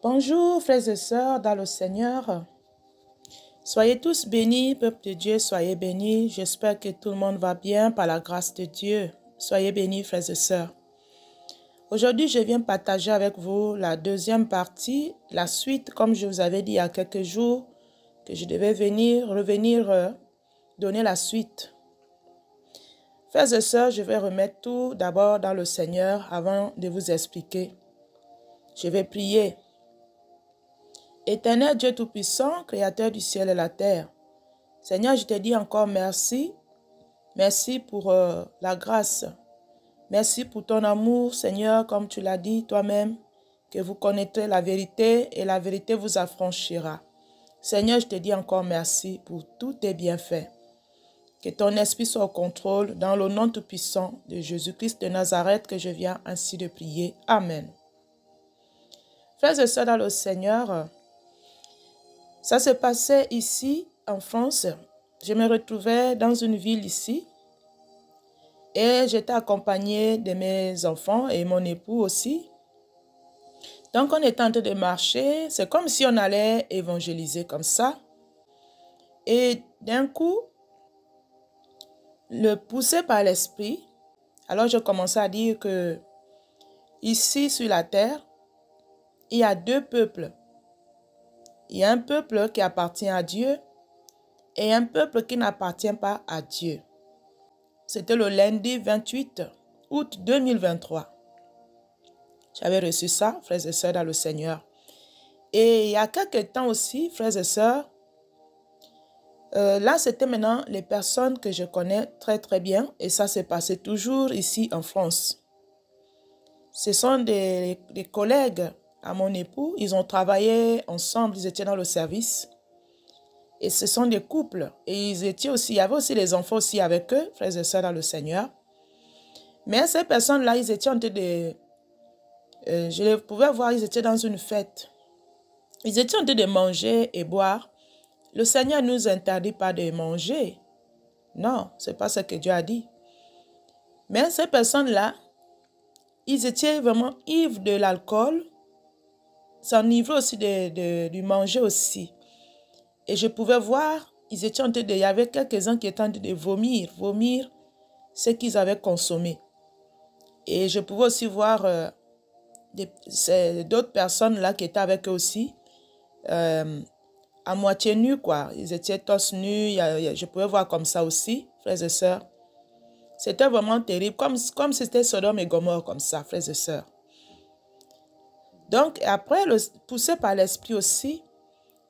Bonjour frères et sœurs dans le Seigneur. Soyez tous bénis, peuple de Dieu, soyez bénis. J'espère que tout le monde va bien par la grâce de Dieu. Soyez bénis frères et sœurs. Aujourd'hui, je viens partager avec vous la deuxième partie, la suite, comme je vous avais dit il y a quelques jours, que je devais revenir donner la suite. Frères et sœurs, je vais remettre tout d'abord dans le Seigneur avant de vous expliquer. Je vais prier. Éternel Dieu Tout-Puissant, Créateur du ciel et la terre, Seigneur, je te dis encore merci. Merci pour la grâce. Merci pour ton amour, Seigneur, comme tu l'as dit toi-même, que vous connaîtrez la vérité et la vérité vous affranchira. Seigneur, je te dis encore merci pour tous tes bienfaits. Que ton esprit soit au contrôle dans le nom tout-puissant de Jésus-Christ de Nazareth que je viens ainsi de prier. Amen. Frères et sœurs dans le Seigneur, ça se passait ici en France. Je me retrouvais dans une ville ici et j'étais accompagnée de mes enfants et mon époux aussi. Donc on était en train de marcher, c'est comme si on allait évangéliser comme ça. Et d'un coup, le poussé par l'esprit, alors je commençais à dire que ici sur la terre, il y a deux peuples. Il y a un peuple qui appartient à Dieu et un peuple qui n'appartient pas à Dieu. C'était le lundi 28 août 2023. J'avais reçu ça, frères et sœurs dans le Seigneur. Et il y a quelques temps aussi, frères et sœurs, là c'était maintenant les personnes que je connais très très bien et ça s'est passé toujours ici en France. Ce sont des collègues à mon époux, ils ont travaillé ensemble, ils étaient dans le service. Et ce sont des couples. Et ils étaient aussi, il y avait aussi les enfants aussi avec eux, frères et sœurs dans le Seigneur. Mais ces personnes-là, ils étaient en train de... je les pouvais voir, ils étaient dans une fête. Ils étaient en train de manger et boire. Le Seigneur ne nous interdit pas de manger. Non, ce n'est pas ce que Dieu a dit. Mais ces personnes-là, ils étaient vraiment ivres de l'alcool. S'enivrer aussi du manger aussi. Et je pouvais voir, ils étaient en train de, il y avait quelques-uns qui étaient en train de vomir ce qu'ils avaient consommé. Et je pouvais aussi voir d'autres personnes là qui étaient avec eux aussi, à moitié nus quoi. Ils étaient tous nus, je pouvais voir comme ça aussi, frères et sœurs. C'était vraiment terrible, comme c'était Sodome et Gomorrhe comme ça, frères et sœurs. Donc après, poussé par l'esprit aussi,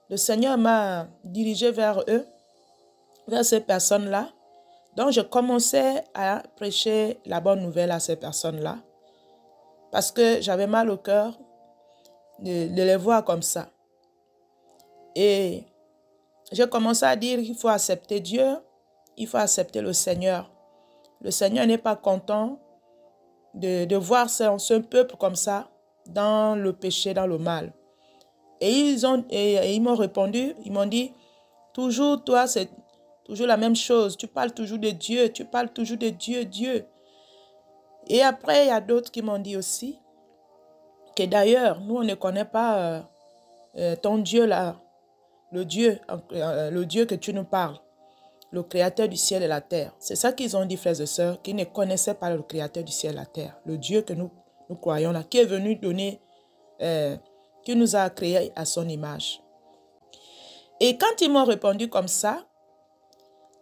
le Seigneur m'a dirigé vers eux, vers ces personnes-là. Donc, je commençais à prêcher la bonne nouvelle à ces personnes-là parce que j'avais mal au cœur de les voir comme ça. Et j'ai commencé à dire qu'il faut accepter Dieu, il faut accepter le Seigneur. Le Seigneur n'est pas content de voir ce peuple comme ça dans le péché, dans le mal. Et ils m'ont répondu, ils m'ont dit, toujours toi, c'est toujours la même chose. Tu parles toujours de Dieu, tu parles toujours de Dieu, Dieu. Et après, il y a d'autres qui m'ont dit aussi que d'ailleurs, nous, on ne connaît pas ton Dieu là, le Dieu que tu nous parles, le Créateur du ciel et la terre. C'est ça qu'ils ont dit, frères et sœurs, qu'ils ne connaissaient pas le Créateur du ciel et la terre, le Dieu que nous croyons là, qui est venu donner, qui nous a créés à son image. Et quand ils m'ont répondu comme ça,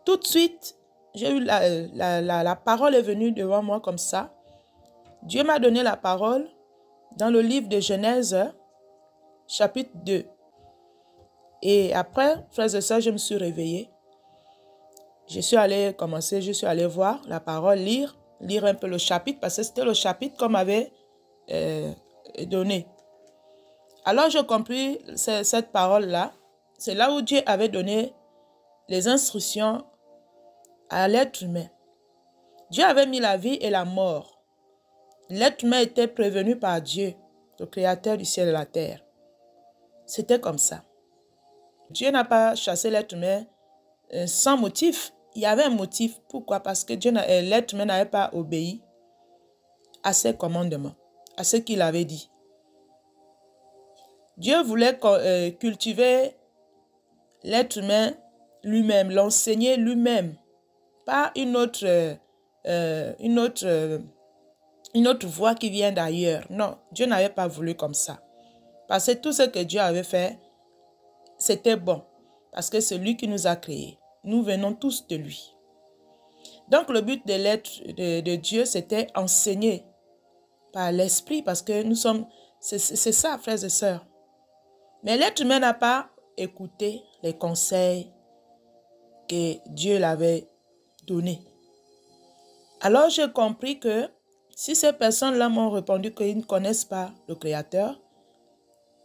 tout de suite, j'ai eu la parole est venue devant moi comme ça. Dieu m'a donné la parole dans le livre de Genèse, chapitre 2. Et après, frères et sœurs, je me suis réveillée. Je suis allée voir la parole, lire un peu le chapitre, parce que c'était le chapitre qu'on m'avait donné. Alors, j'ai compris cette parole-là. C'est là où Dieu avait donné les instructions à l'être humain. Dieu avait mis la vie et la mort. L'être humain était prévenu par Dieu, le Créateur du ciel et de la terre. C'était comme ça. Dieu n'a pas chassé l'être humain sans motif. Il y avait un motif. Pourquoi? Parce que l'être humain n'avait pas obéi à ses commandements, à ce qu'il avait dit. Dieu voulait cultiver l'être humain lui-même, l'enseigner lui-même, pas une autre voie qui vient d'ailleurs. Non, Dieu n'avait pas voulu comme ça. Parce que tout ce que Dieu avait fait, c'était bon. Parce que c'est lui qui nous a créés. Nous venons tous de lui. Donc le but de l'être de Dieu, c'était enseigner par l'esprit. Parce que nous sommes... C'est ça, frères et sœurs. Mais l'être humain n'a pas écouté les conseils que Dieu l'avait donnés. Alors j'ai compris que si ces personnes-là m'ont répondu qu'ils ne connaissent pas le Créateur,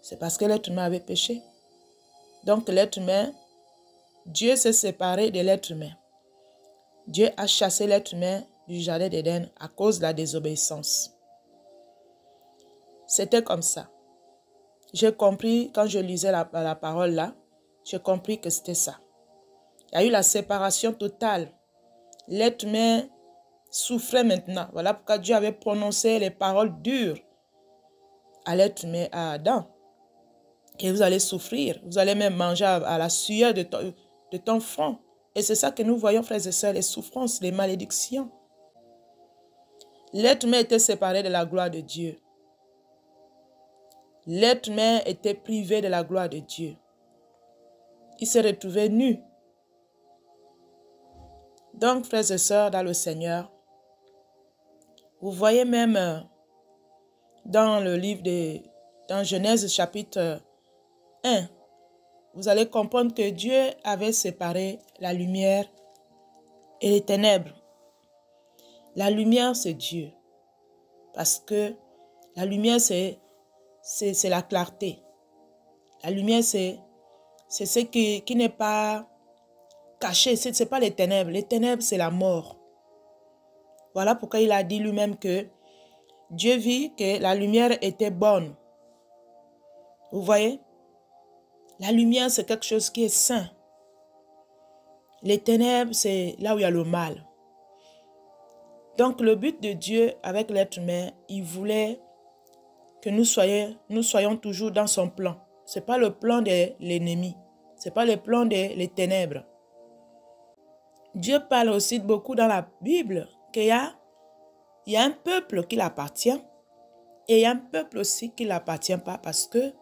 c'est parce que l'être humain avait péché. Donc l'être humain, Dieu s'est séparé de l'être humain. Dieu a chassé l'être humain du jardin d'Éden à cause de la désobéissance. C'était comme ça. J'ai compris, quand je lisais la parole là, j'ai compris que c'était ça. Il y a eu la séparation totale. L'être humain souffrait maintenant. Voilà pourquoi Dieu avait prononcé les paroles dures à l'être humain, à Adam. Et vous allez souffrir. Vous allez même manger à la sueur de ton front. Et c'est ça que nous voyons, frères et sœurs, les souffrances, les malédictions. L'être humain était séparé de la gloire de Dieu. L'être humain était privé de la gloire de Dieu. Il s'est retrouvé nu. Donc, frères et sœurs, dans le Seigneur, vous voyez même dans le livre dans Genèse chapitre 1, vous allez comprendre que Dieu avait séparé la lumière et les ténèbres. La lumière, c'est Dieu. Parce que la lumière, c'est la clarté. La lumière, c'est ce qui n'est pas caché. Ce n'est pas les ténèbres. Les ténèbres, c'est la mort. Voilà pourquoi il a dit lui-même que Dieu vit que la lumière était bonne. Vous voyez? La lumière, c'est quelque chose qui est sain. Les ténèbres, c'est là où il y a le mal. Donc, le but de Dieu avec l'être humain, il voulait que nous soyons toujours dans son plan. Ce n'est pas le plan de l'ennemi. Ce n'est pas le plan des ténèbres. Dieu parle aussi beaucoup dans la Bible qu'il y a un peuple qui l'appartient et il y a un peuple aussi qui ne l'appartient pas parce que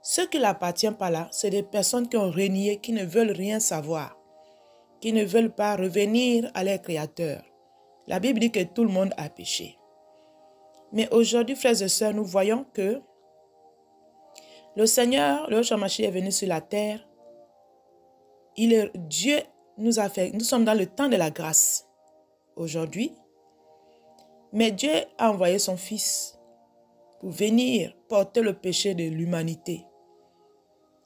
ceux qui ne l'appartiennent pas là, c'est des personnes qui ont renié, qui ne veulent rien savoir, qui ne veulent pas revenir à leur Créateur. La Bible dit que tout le monde a péché. Mais aujourd'hui, frères et sœurs, nous voyons que le Seigneur, le Shamashi est venu sur la terre. Dieu nous a fait, nous sommes dans le temps de la grâce aujourd'hui. Mais Dieu a envoyé son Fils pour venir porter le péché de l'humanité.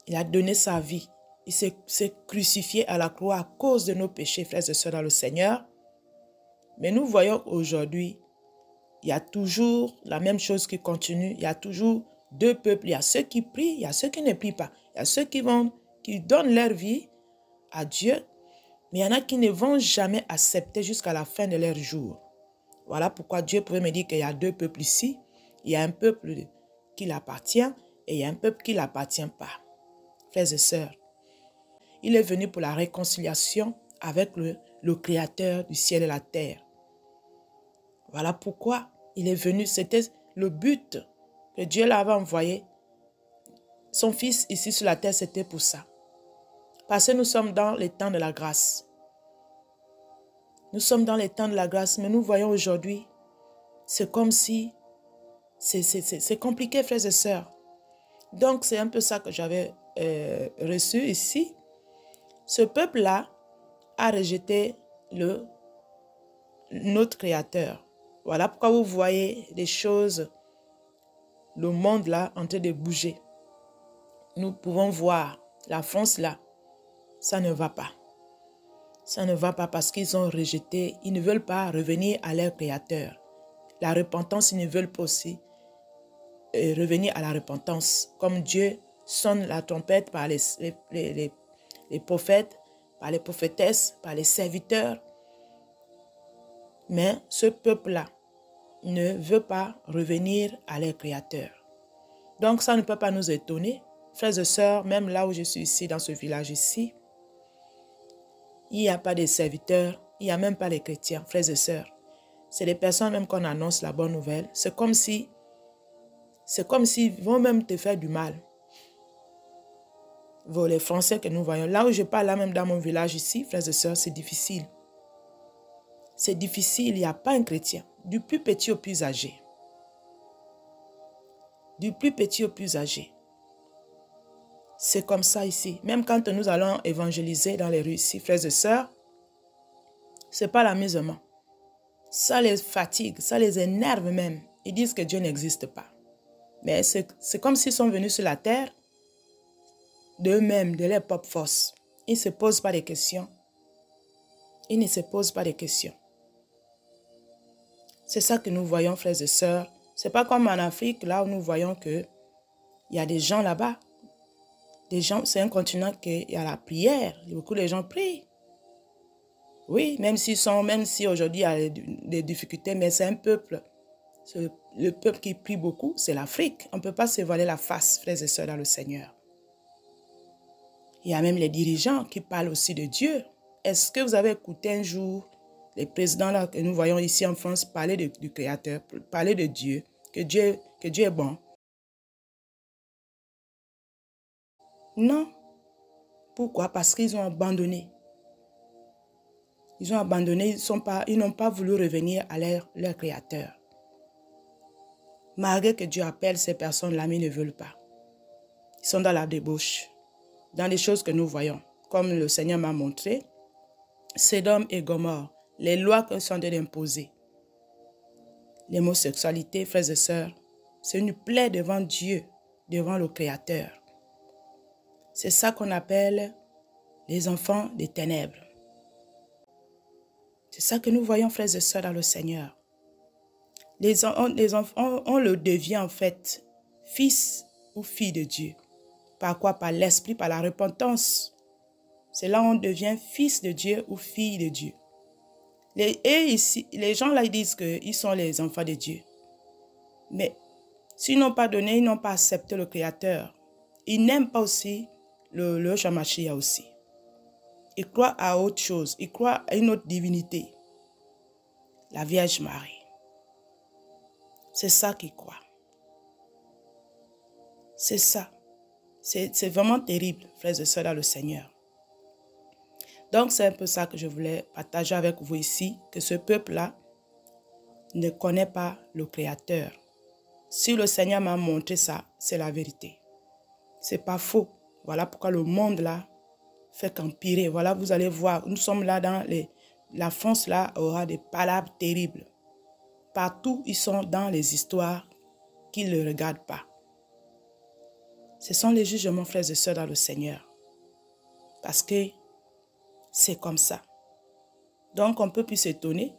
Il a donné sa vie. Il s'est crucifié à la croix à cause de nos péchés, frères et sœurs, dans le Seigneur. Mais nous voyons aujourd'hui, il y a toujours la même chose qui continue. Il y a toujours deux peuples. Il y a ceux qui prient, il y a ceux qui ne prient pas. Il y a ceux qui donnent leur vie à Dieu. Mais il y en a qui ne vont jamais accepter jusqu'à la fin de leur jour. Voilà pourquoi Dieu pouvait me dire qu'il y a deux peuples ici. Il y a un peuple qui l'appartient et il y a un peuple qui ne l'appartient pas. Frères et sœurs, il est venu pour la réconciliation avec le Créateur du ciel et la terre. Voilà pourquoi il est venu. C'était le but que Dieu l'avait envoyé. Son Fils ici sur la terre, c'était pour ça. Parce que nous sommes dans les temps de la grâce. Nous sommes dans les temps de la grâce, mais nous voyons aujourd'hui, c'est comme si c'est compliqué, frères et sœurs. Donc, c'est un peu ça que j'avais reçu ici. Ce peuple-là a rejeté notre Créateur. Voilà pourquoi vous voyez les choses, le monde là, en train de bouger. Nous pouvons voir la France là, ça ne va pas. Ça ne va pas parce qu'ils ont rejeté, ils ne veulent pas revenir à leur Créateur. La repentance, ils ne veulent pas aussi revenir à la repentance. Comme Dieu sonne la trompette par les prophètes, par les prophétesses, par les serviteurs. Mais ce peuple-là ne veut pas revenir à leur Créateur. Donc ça ne peut pas nous étonner frères et sœurs, même là où je suis ici, dans ce village ici, il n'y a pas de serviteurs, il n'y a même pas les chrétiens, frères et sœurs. C'est les personnes même qu'on annonce la bonne nouvelle. C'est comme s'ils vont même te faire du mal. Les Français que nous voyons, là où je parle, là même dans mon village ici, frères et sœurs, c'est difficile. C'est difficile, il n'y a pas un chrétien, du plus petit au plus âgé. Du plus petit au plus âgé. C'est comme ça ici. Même quand nous allons évangéliser dans les rues ici, frères et sœurs, ce n'est pas l'amusement. Ça les fatigue, ça les énerve même. Ils disent que Dieu n'existe pas. Mais c'est comme s'ils sont venus sur la terre d'eux-mêmes, de leur propre force. Ils ne se posent pas de questions. Ils ne se posent pas de questions. C'est ça que nous voyons, frères et sœurs. Ce n'est pas comme en Afrique, là où nous voyons qu'il y a des gens là-bas. Des gens, c'est un continent qu'il y a la prière. Beaucoup de gens prient. Oui, même si aujourd'hui il y a des difficultés, mais c'est un peuple. Le peuple qui prie beaucoup, c'est l'Afrique. On ne peut pas se voiler la face, frères et sœurs, dans le Seigneur. Il y a même les dirigeants qui parlent aussi de Dieu. Est-ce que vous avez écouté un jour les présidents là, que nous voyons ici en France parler du Créateur, parler de Dieu, que Dieu est bon? Non. Pourquoi? Parce qu'ils ont abandonné. Ils ont abandonné, ils n'ont pas voulu revenir à leur Créateur. Malgré que Dieu appelle ces personnes-là, mais ils ne veulent pas. Ils sont dans la débauche, dans les choses que nous voyons. Comme le Seigneur m'a montré, Sodome et Gomorrhe, les lois qu'ils sont en train d'imposer. L'homosexualité, frères et sœurs, c'est une plaie devant Dieu, devant le Créateur. C'est ça qu'on appelle les enfants des ténèbres. C'est ça que nous voyons, frères et sœurs, dans le Seigneur. Les enfants, on le devient en fait fils ou fille de Dieu. Par quoi? Par l'esprit, par la repentance. C'est là où on devient fils de Dieu ou fille de Dieu. Les gens là, ils disent qu'ils sont les enfants de Dieu. Mais s'ils n'ont pas donné, ils n'ont pas accepté le Créateur. Ils n'aiment pas aussi le Shamashi aussi. Ils croient à autre chose. Ils croient à une autre divinité. La Vierge Marie. C'est ça qu'ils croient. C'est ça. C'est vraiment terrible, frères et sœurs, dans le Seigneur. Donc, c'est un peu ça que je voulais partager avec vous ici, que ce peuple-là ne connaît pas le Créateur. Si le Seigneur m'a montré ça, c'est la vérité. C'est pas faux. Voilà pourquoi le monde, là, fait qu'empirer. Voilà, vous allez voir, nous sommes là dans la France, là, aura des palabres terribles. Partout, ils sont dans les histoires qu'ils ne regardent pas. Ce sont les jugements, frères et sœurs, dans le Seigneur. Parce que c'est comme ça. Donc, on ne peut plus s'étonner.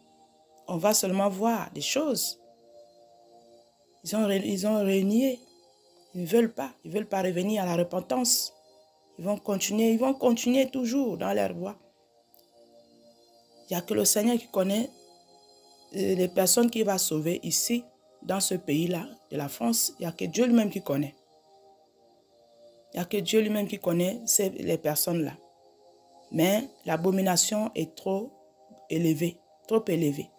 On va seulement voir des choses. Ils ont renié. Ils ne veulent pas. Ils ne veulent pas revenir à la repentance. Ils vont continuer toujours dans leur voie. Il n'y a que le Seigneur qui connaît les personnes qu'il va sauver ici, dans ce pays-là, de la France. Il n'y a que Dieu lui-même qui connaît. Il n'y a que Dieu lui-même qui connaît les personnes-là. Mais l'abomination est trop élevée, trop élevée.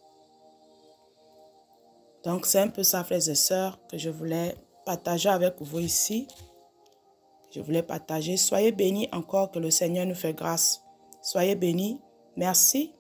Donc, c'est un peu ça, frères et sœurs, que je voulais partager avec vous ici. Je voulais partager. Soyez bénis encore, que le Seigneur nous fait grâce. Soyez bénis. Merci